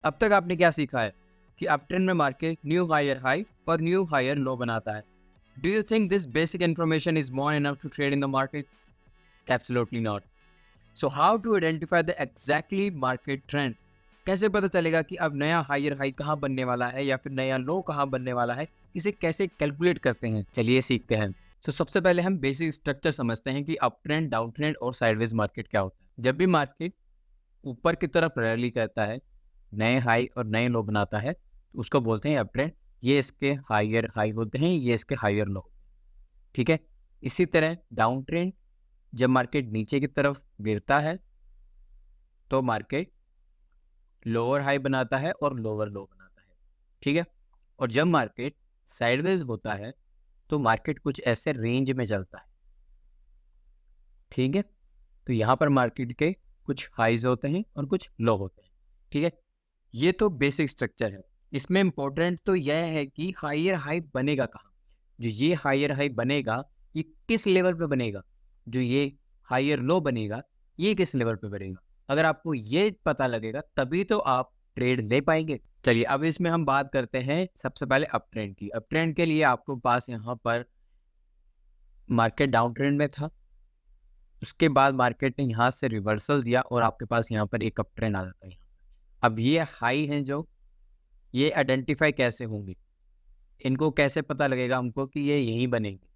अब तक आपने क्या सीखा है कि अप ट्रेंड में मार्केट न्यू हायर हाई और न्यू हायर लो बनाता है। Do you think this basic information is more enough to trade in the market? Absolutely not. So how to identify the exactly market trend? कैसे पता चलेगा कि अब नया higher high कहाँ बनने वाला है या फिर नया लो कहाँ बनने वाला है? इसे कैसे कैलकुलेट करते हैं, चलिए सीखते हैं। तो सबसे पहले हम बेसिक स्ट्रक्चर समझते हैं कि अप ट्रेंड, डाउन ट्रेंड और साइडवेज मार्केट क्या होता है। जब भी मार्केट ऊपर की तरफ रैली करता है, नए हाई और नए लो बनाता है, तो उसको बोलते हैं अप ट्रेंड। ये इसके हायर हाई होते हैं, ये इसके हायर लो होते हैं, ठीक है। इसी तरह डाउन ट्रेंड, जब मार्केट नीचे की तरफ गिरता है तो मार्केट लोअर हाई बनाता है और लोअर लो बनाता है, ठीक है। और जब मार्केट साइडवेज होता है तो मार्केट कुछ ऐसे रेंज में चलता है, ठीक है। तो यहाँ पर मार्केट के कुछ हाईज होते हैं और कुछ लो होते हैं, ठीक है। ये तो बेसिक स्ट्रक्चर है। इसमें इम्पोर्टेंट तो यह है कि हायर हाई बनेगा कहाँ। जो ये हायर हाई बनेगा, ये किस लेवल पे बनेगा। जो ये हायर लो बनेगा, ये किस लेवल पे बनेगा। अगर आपको ये पता लगेगा तभी तो आप ट्रेड ले पाएंगे। चलिए अब इसमें हम बात करते हैं सबसे पहले अप ट्रेंड की। अप ट्रेंड के लिए आपको पास यहाँ पर मार्केट डाउन ट्रेंड में था, उसके बाद मार्केट ने यहाँ से रिवर्सल दिया और आपके पास यहाँ पर एक अप ट्रेंड आ जाता है। अब ये हाई हैं जो, ये आइडेंटिफाई कैसे होंगे, इनको कैसे पता लगेगा हमको कि ये यहीं बनेंगे,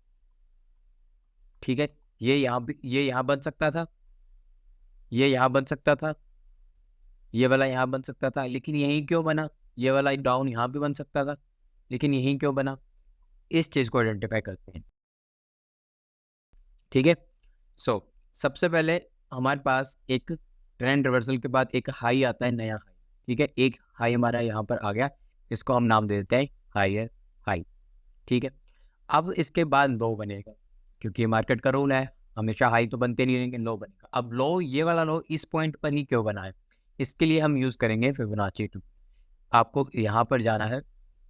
ठीक है। ये यहाँ भी, ये यहाँ बन सकता था, ये यहाँ बन सकता था, ये वाला यहाँ बन सकता था, लेकिन यहीं क्यों बना। ये वाला डाउन यहाँ भी बन सकता था, लेकिन यहीं क्यों बना। इस चीज़ को आइडेंटिफाई करते हैं, ठीक है। सो सबसे पहले हमारे पास एक ट्रेंड रिवर्सल के बाद एक हाई आता है, नया हाई, ठीक है। एक हाई हमारा यहाँ पर आ गया, इसको हम नाम दे देते हैं हायर हाई, ठीक है। अब इसके बाद लो बनेगा, क्योंकि ये मार्केट का रूल है, हमेशा हाई तो बनते नहीं रहेंगे, लो बनेगा। अब लो, ये वाला लो इस पॉइंट पर ही क्यों बना है, इसके लिए हम यूज़ करेंगे फिबोनाची 2। आपको यहाँ पर जाना है,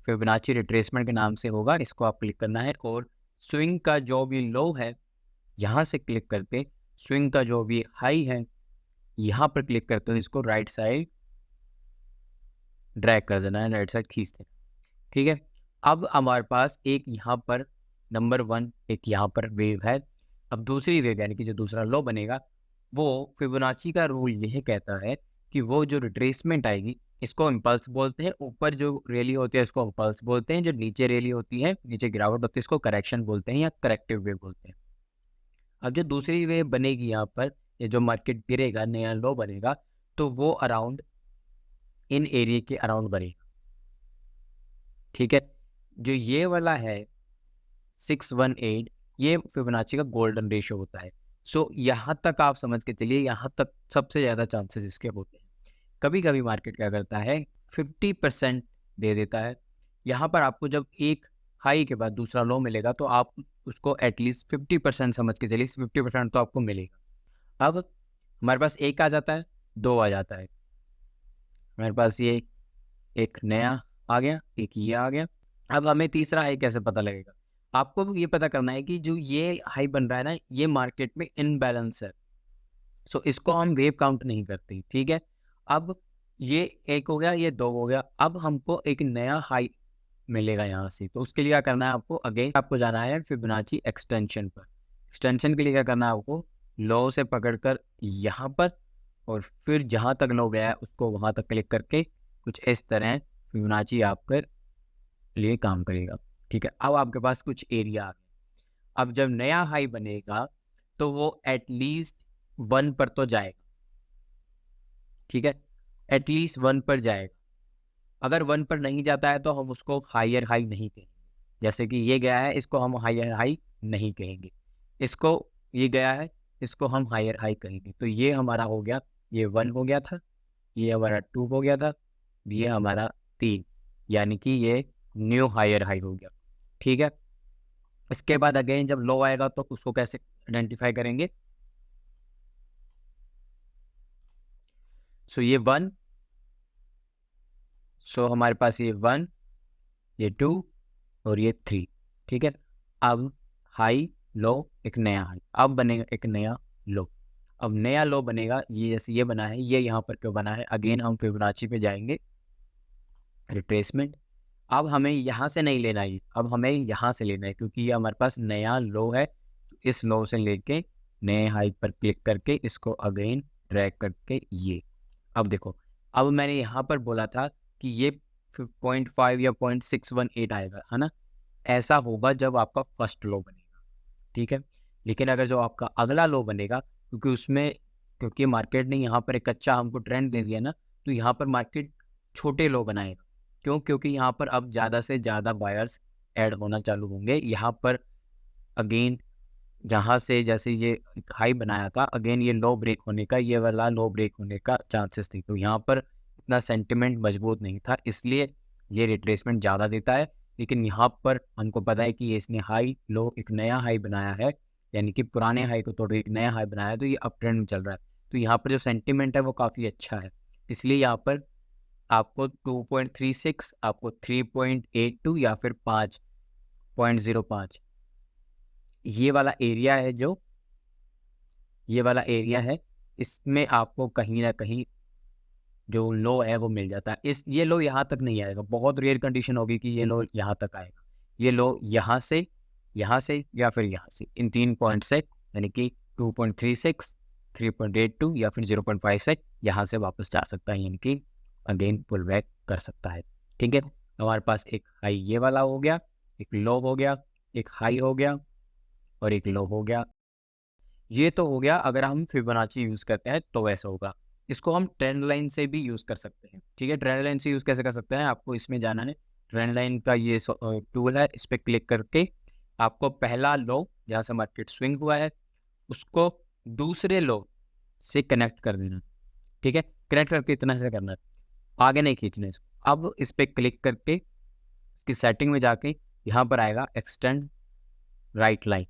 फिबोनाची रिट्रेसमेंट के नाम से होगा, इसको आप क्लिक करना है और स्विंग का जो भी लो है यहाँ से क्लिक करके स्विंग का जो भी हाई है यहाँ पर क्लिक करते हो, इसको राइट साइड ड्रैग कर देना है, राइट साइड खींच देना, ठीक है। अब हमारे पास एक यहाँ पर नंबर 1, एक यहाँ पर वेव है। अब दूसरी वेव यानी कि जो दूसरा लो बनेगा, वो फिबोनाची का रूल यह कहता है कि वो जो रिट्रेसमेंट आएगी, इसको इम्पल्स बोलते हैं। ऊपर जो रैली होती है इसको इम्पल्स बोलते हैं, जो नीचे रैली होती है, नीचे गिरावट होती है, इसको करेक्शन बोलते हैं या करेक्टिव वेव बोलते हैं। अब जो दूसरी वेव बनेगी यहाँ पर, ये जो मार्केट गिरेगा, नया लो बनेगा, तो वो अराउंड इन एरिया के अराउंड बनेगा, ठीक है। जो ये वाला है 618, ये फिबोनाची का गोल्डन रेशियो होता है। सो यहाँ तक आप समझ के चलिए, यहाँ तक सबसे ज़्यादा चांसेस इसके होते हैं। कभी कभी मार्केट क्या करता है, 50% दे देता है। यहाँ पर आपको जब एक हाई के बाद दूसरा लो मिलेगा तो आप उसको एटलीस्ट 50% समझ के चलिए, 50% तो आपको मिलेगा। अब हमारे पास एक आ जाता है, दो आ जाता है, हमारे पास ये एक नया आ गया, एक ये आ गया। अब हमें तीसरा हाई कैसे पता लगेगा। आपको ये पता करना है कि जो ये हाई बन रहा है ना, ये मार्केट में इनबैलेंस है। सो इसको हम वेव काउंट नहीं करते, ठीक है। अब ये एक हो गया, ये दो हो गया। अब हमको एक नया हाई मिलेगा यहाँ से, तो उसके लिए क्या करना है, आपको अगेन आपको जाना है फिबोनाची एक्सटेंशन पर। एक्सटेंशन के लिए क्या करना है, आपको लो से पकड़कर यहाँ पर और फिर जहाँ तक लो गया है उसको वहाँ तक क्लिक करके कुछ इस तरह फिबोनाची आपके लिए काम करेगा, ठीक है। अब आपके पास कुछ एरिया आ गया। अब जब नया हाई बनेगा तो वो एटलीस्ट 1 पर तो जाएगा, ठीक है। एटलीस्ट 1 पर जाएगा। अगर 1 पर नहीं जाता है तो हम उसको हायर हाई नहीं कहेंगे। जैसे कि ये गया है, इसको हम हायर हाई नहीं कहेंगे। इसको, ये गया है, इसको हम हायर हाई कहेंगे। तो ये हमारा हो गया, ये 1 हो गया था, ये हमारा 2 हो गया था, ये हमारा 3, यानी कि ये न्यू हायर हाई हो गया, ठीक है। इसके बाद अगेन जब लो आएगा तो उसको कैसे आइडेंटिफाई करेंगे। सो ये 1, सो हमारे पास ये 1, ये 2 और ये 3, ठीक है। अब हाई लो, एक नया हाई, अब बनेगा एक नया लो। अब नया लो बनेगा, ये जैसे ये बना है, ये यहाँ पर क्यों बना है, अगेन हम फिबोनाची पे जाएंगे रिट्रेसमेंट। अब हमें यहाँ से नहीं लेना है, अब हमें यहाँ से लेना है, क्योंकि ये हमारे पास नया लो है। तो इस लो से लेके नए हाई पर क्लिक करके इसको अगेन ड्रैग करके ये, अब देखो, अब मैंने यहाँ पर बोला था कि ये 0.5 या 0.618 आएगा, है ना। ऐसा होगा जब आपका फर्स्ट लो बनेगा, ठीक है। लेकिन अगर जो आपका अगला लो बनेगा, क्योंकि मार्केट ने यहाँ पर एक अच्छा हमको ट्रेंड दे दिया ना, तो यहाँ पर मार्केट छोटे लो बनाएगा। क्यों? क्योंकि यहाँ पर अब ज़्यादा से ज़्यादा बायर्स ऐड होना चालू होंगे। यहाँ पर अगेन जहाँ से जैसे ये हाई बनाया था, अगेन ये लो ब्रेक होने का, ये वाला लो ब्रेक होने का चांसेस थी। तो यहाँ पर इतना सेंटिमेंट मजबूत नहीं था, इसलिए ये रिट्रेसमेंट ज़्यादा देता है। लेकिन यहाँ पर हमको पता है कि ये इसने हाई लो एक नया हाई बनाया है, यानी कि पुराने हाई को तोड़ एक नया हाई बनाया है, तो ये अप ट्रेंड में चल रहा है। तो यहाँ पर जो सेंटिमेंट है वो काफ़ी अच्छा है, इसलिए यहाँ पर आपको 2.36, आपको 3.82 या फिर 5.05 ये वाला एरिया है, जो ये वाला एरिया है, इसमें आपको कहीं ना कहीं जो लो है वो मिल जाता है। ये लो यहाँ तक नहीं आएगा, बहुत रेयर कंडीशन होगी कि ये लो यहाँ तक आएगा। ये लो यहाँ से या फिर यहाँ से, इन 3 पॉइंट से, यानी कि 2.36, 3.82 या फिर 0.5 से यहाँ से वापस जा सकता है, यानी कि अगेन पुल बैक कर सकता है, ठीक है। हमारे पास एक हाई ये वाला हो गया, एक लो हो गया, एक हाई हो गया और एक लो हो गया। ये तो हो गया अगर हम फिबोनाची यूज़ करते हैं तो वैसा होगा। इसको हम ट्रेंड लाइन से भी यूज़ कर सकते हैं, ठीक है। ट्रेंड लाइन से यूज़ कैसे कर सकते हैं, आपको इसमें जाना है, ट्रेंड लाइन का ये टूल है, इस पर क्लिक करके आपको पहला लो जहाँ से मार्केट स्विंग हुआ है उसको दूसरे लो से कनेक्ट कर देना, ठीक है। कनेक्ट करके इतना से करना है, आगे नहीं खींचना इसको। अब इस पर क्लिक करके इसकी सेटिंग में जाके यहाँ पर आएगा एक्सटेंड राइट लाइन,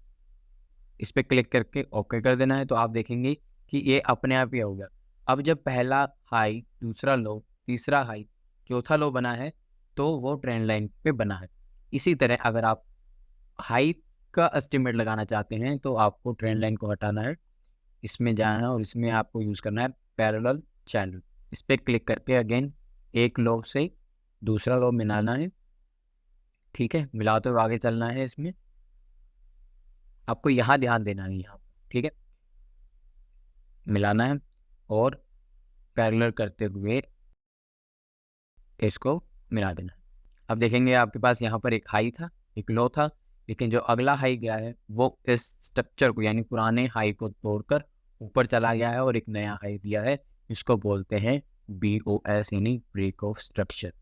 इस पर क्लिक करके ओके कर देना है। तो आप देखेंगे कि ये अपने आप ही हो गया। अब जब पहला हाई, दूसरा लो, तीसरा हाई, चौथा लो बना है तो वो ट्रेंड लाइन पे बना है। इसी तरह अगर आप हाई का एस्टिमेट लगाना चाहते हैं तो आपको ट्रेंड लाइन को हटाना है, इसमें जाना है और इसमें आपको यूज़ करना है पैरेलल चैनल। इस पर क्लिक करके अगेन एक लो से दूसरा लो मिलाना है, ठीक है। मिलाते हुए आगे चलना है, इसमें आपको यहाँ ध्यान देना है, यहाँ, ठीक है, मिलाना है और पैरेलल करते हुए इसको मिला देना है। अब देखेंगे आपके पास यहाँ पर एक हाई था, एक लो था, लेकिन जो अगला हाई गया है वो इस स्ट्रक्चर को, यानी पुराने हाई को तोड़कर ऊपर चला गया है और एक नया हाई दिया है। इसको बोलते हैं BOS, यानी ब्रेक ऑफ स्ट्रक्चर,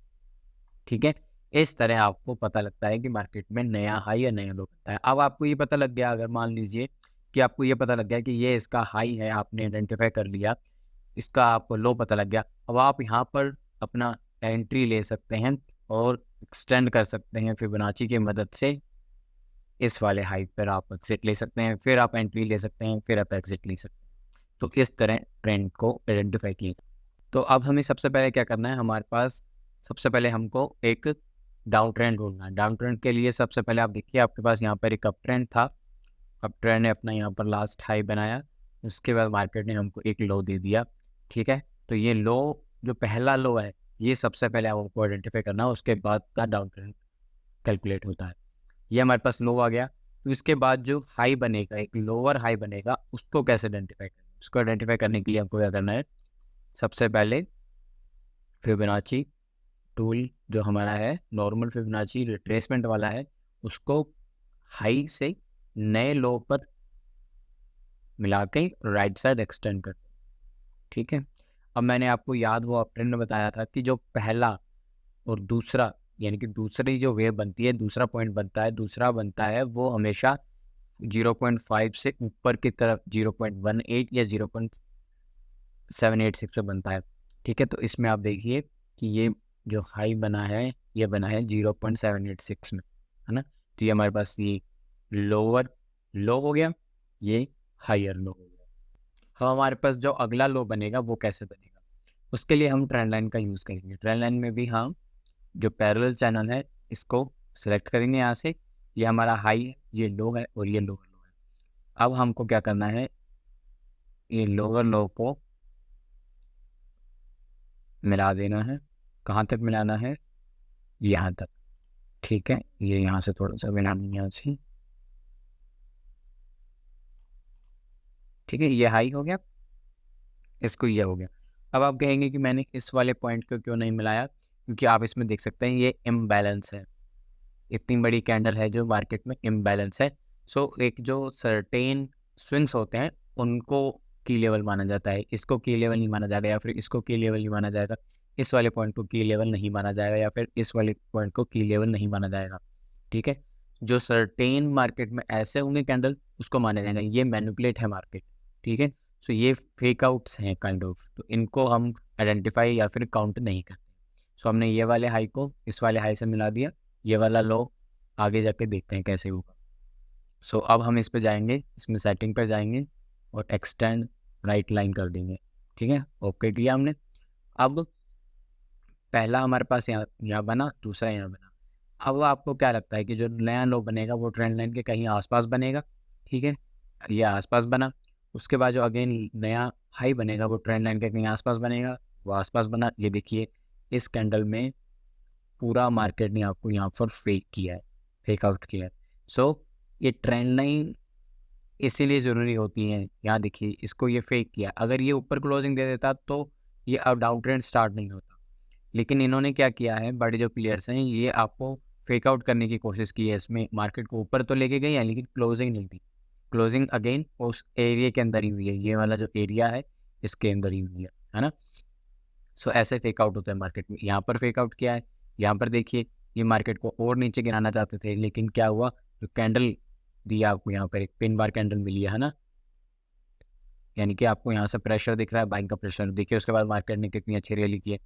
ठीक है। इस तरह आपको पता लगता है कि मार्केट में नया हाई या नया लो बनता है। अब आपको ये पता लग गया, अगर मान लीजिए कि आपको ये पता लग गया कि ये इसका हाई है, आपने आइडेंटिफाई कर लिया, इसका आपको लो पता लग गया, अब आप यहाँ पर अपना एंट्री ले सकते हैं और एक्सटेंड कर सकते हैं फिबोनाची की मदद से। इस वाले हाई पर आप एग्जिट ले सकते हैं, फिर आप एंट्री ले सकते हैं, फिर आप एग्जिट ले सकते हैं। तो इस तरह ट्रेंड को आइडेंटिफाई किए। तो अब हमें सबसे पहले क्या करना है, हमारे पास सबसे पहले हमको एक डाउन ट्रेंड ढूंढना है। डाउन ट्रेंड के लिए सबसे पहले आप देखिए, आपके पास यहाँ पर एक अप ट्रेंड था, अप ट्रेंड ने अपना यहाँ पर लास्ट हाई बनाया, उसके बाद मार्केट ने हमको एक लो दे दिया, ठीक है। तो ये लो, जो पहला लो है, ये सबसे पहले आपको आइडेंटिफाई करना है, उसके बाद का डाउन ट्रेंड कैलकुलेट होता है। ये हमारे पास लो आ गया, तो इसके बाद जो हाई बनेगा, एक लोअर हाई बनेगा, उसको कैसे आइडेंटिफाई करना है। उसको आइडेंटिफाई करने के लिए आपको क्या करना है, सबसे पहले फिबोनाची टूल जो हमारा है, नॉर्मल फिबोनाची रिट्रेसमेंट वाला है, उसको हाई से नए लो पर मिला के राइट साइड एक्सटेंड कर, ठीक है। अब मैंने आपको याद हो अप ट्रेंड में बताया था कि जो पहला और दूसरा, यानी कि दूसरी जो वेव बनती है, दूसरा पॉइंट बनता है, दूसरा बनता है, वो हमेशा 0.5 से ऊपर की तरफ 0.18 या 0.786 पे बनता है, ठीक है। तो इसमें आप देखिए कि ये जो हाई बना है, ये बना है 0.786 में, है ना। तो ये हमारे पास ये लोअर लो हो गया, ये हायर लो हो गया। अब हमारे पास जो अगला लो बनेगा वो कैसे बनेगा, उसके लिए हम ट्रेंड लाइन का यूज़ करेंगे। ट्रेंड लाइन में भी हम जो पैरेलल चैनल है इसको सेलेक्ट करेंगे यहाँ से, ये हमारा हाई है, ये लो है और ये लोअर लो है। अब हमको क्या करना है, ये लोअर लो को मिला देना है। कहाँ तक मिलाना है, यहाँ तक, ठीक है। ये यहाँ से थोड़ा सा बनानी है उसकी, ठीक है। ये हाई हो गया, इसको ये हो गया। अब आप कहेंगे कि मैंने इस वाले पॉइंट को क्यों नहीं मिलाया, क्योंकि आप इसमें देख सकते हैं ये इम्बैलेंस है, इतनी बड़ी कैंडल है जो मार्केट में इम्बैलेंस है। सो एक जो सर्टेन स्विंग्स होते हैं उनको की लेवल माना जाता है, इसको की लेवल नहीं माना जाएगा, या फिर इसको की लेवल नहीं माना जाएगा, इस वाले पॉइंट को की लेवल नहीं माना जाएगा, या फिर इस वाले पॉइंट को की लेवल नहीं माना जाएगा, ठीक है। जो सर्टेन मार्केट में ऐसे होंगे कैंडल उसको माना जाएगा, ये मैनिपुलेट है मार्केट, ठीक है। सो ये फेक आउट्स हैं काइंड ऑफ, तो इनको हम आइडेंटिफाई या फिर काउंट नहीं करते। सो हमने ये वाले हाई को इस वाले हाई से मिला दिया, ये वाला लो आगे जाके देखते हैं कैसे होगा। सो अब हम इस पे जाएंगे, इसमें सेटिंग पर जाएंगे और एक्सटेंड राइट लाइन कर देंगे, ठीक है। ओके किया हमने। अब पहला हमारे पास यहाँ यहाँ बना, दूसरा यहाँ बना। अब आपको क्या लगता है कि जो नया लो बनेगा वो ट्रेंड लाइन के कहीं आसपास बनेगा, ठीक है। ये आसपास बना, उसके बाद जो अगेन नया हाई बनेगा वो ट्रेंड लाइन के कहीं आसपास बनेगा, वो आसपास बना। ये देखिए इस कैंडल में पूरा मार्केट ने आपको यहाँ पर फेक किया है, फेक आउट किया है। सो ये ट्रेंड लाइन इसीलिए ज़रूरी होती है। यहाँ देखिए इसको ये फेक किया, अगर ये ऊपर क्लोजिंग दे देता तो ये अब डाउन ट्रेंड स्टार्ट नहीं होता, लेकिन इन्होंने क्या किया है, बड़े जो प्लेयर्स हैं ये आपको फेक आउट करने की कोशिश की है। इसमें मार्केट को ऊपर तो लेके गई है लेकिन क्लोजिंग नहीं दी, क्लोजिंग अगेन उस एरिया के अंदर ही हुई है, ये वाला जो एरिया है इसके अंदर ही हुई है ना। सो ऐसे फेक आउट होता है मार्केट में। यहाँ पर फेक आउट किया है, यहाँ पर देखिए ये मार्केट को और नीचे गिराना चाहते थे, लेकिन क्या हुआ, जो कैंडल दिया आपको यहाँ पर एक पिन बार कैंडल मिली है ना, यानी कि आपको यहाँ से प्रेशर दिख रहा है, बाइंग का प्रेशर देखिए, उसके बाद मार्केट ने कितनी अच्छी रैली की है।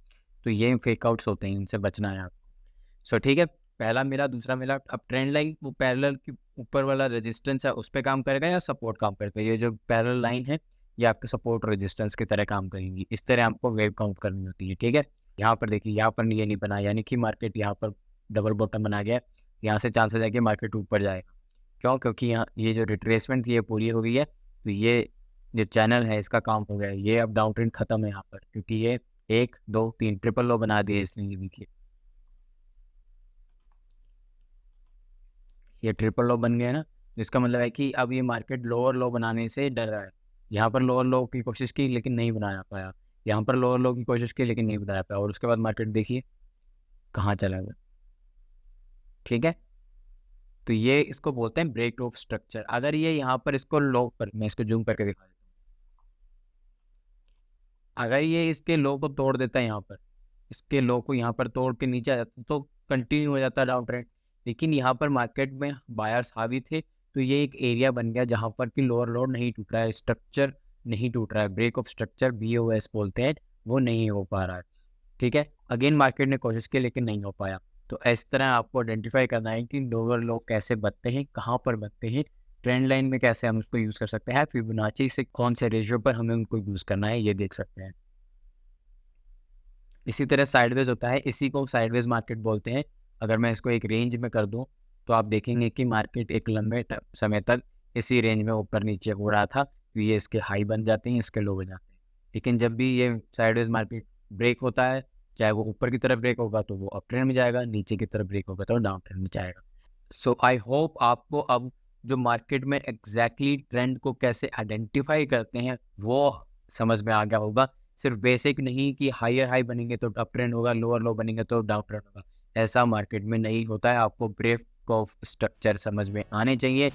तो ये फेक आउट्स होते हैं, इनसे बचना है आपको। सो ठीक है, पहला मिला, दूसरा मिला। अब ट्रेंड लाइन वो पैरेलल के ऊपर वाला रेजिस्टेंस है उस पर काम करेगा या सपोर्ट काम करेगा, ये जो पैरेलल लाइन है ये आपके सपोर्ट रेजिस्टेंस की तरह काम करेंगी। इस तरह आपको वेव काउंट करनी होती है, ठीक है। यहाँ पर देखिए, यहाँ पर ये नहीं बना, यानी कि मार्केट यहाँ पर डबल बॉटम बना गया, यहाँ से चांसेस है कि मार्केट ऊपर जाएगा। क्यों? क्योंकि यहाँ ये जो रिट्रेसमेंट थी ये पूरी हो गई है, तो ये जो चैनल है इसका काम हो गया है, ये अब डाउन ट्रेंड खत्म है यहाँ पर, क्योंकि ये 1 2 3 ट्रिपल लो बना दिए इसने। ये देखिए ये ट्रिपल लो बन गया ना, इसका मतलब है कि अब ये मार्केट लोअर लो बनाने से डर रहा है। यहाँ पर लोअर लो की कोशिश की लेकिन नहीं बनाया पाया, यहाँ पर लोअर लो की कोशिश की लेकिन नहीं बनाया पाया, और उसके बाद मार्केट देखिए कहाँ चला गया, ठीक है। तो ये इसको बोलते हैं ब्रेक ऑफ स्ट्रक्चर। अगर ये यहाँ पर इसको लो पर, मैं इसको जूम करके दिखा देता हूँ, अगर ये इसके लो को तोड़ देता है, यहाँ पर इसके लो को यहाँ पर तोड़ के नीचे आ जाता तो कंटिन्यू हो जाता डाउन ट्रेंड, लेकिन यहाँ पर मार्केट में बायर्स हावी थे, तो ये एक एरिया बन गया जहाँ पर कि लोअर लो नहीं टूट रहा है, स्ट्रक्चर नहीं टूट रहा है, ब्रेक ऑफ स्ट्रक्चर BOS बोलते हैं, वो नहीं हो पा रहा है, ठीक है। अगेन मार्केट ने कोशिश की लेकिन नहीं हो पाया। तो इस तरह आपको आइडेंटिफाई करना है कि लोअर लो कैसे बनते हैं, कहाँ पर बनते हैं, ट्रेंड लाइन में कैसे हम उसको यूज़ कर सकते हैं, फिबोनाची से कौन से रेशियो पर हमें उनको यूज़ करना है, ये देख सकते हैं। इसी तरह साइडवेज होता है, इसी को साइडवेज मार्केट बोलते हैं। अगर मैं इसको एक रेंज में कर दूं तो आप देखेंगे कि मार्केट एक लंबे समय तक इसी रेंज में ऊपर नीचे हो रहा था, तो ये इसके हाई बन जाते हैं, इसके लो बन जाते हैं। लेकिन जब भी ये साइडवेज मार्केट ब्रेक होता है, चाहे वो ऊपर की तरफ ब्रेक होगा तो वो अप ट्रेंड में जाएगा, नीचे की तरफ ब्रेक होगा तो डाउन ट्रेंड में जाएगा। सो आई होप आपको अब जो मार्केट में एग्जैक्टली ट्रेंड को कैसे आइडेंटिफाई करते हैं वो समझ में आ गया होगा। सिर्फ बेसिक नहीं कि हायर हाई बनेंगे तो अप ट्रेंड होगा, लोअर लो बनेंगे तो डाउन ट्रेंड होगा, ऐसा मार्केट में नहीं होता है। आपको ब्रेक ऑफ स्ट्रक्चर समझ में आने चाहिए,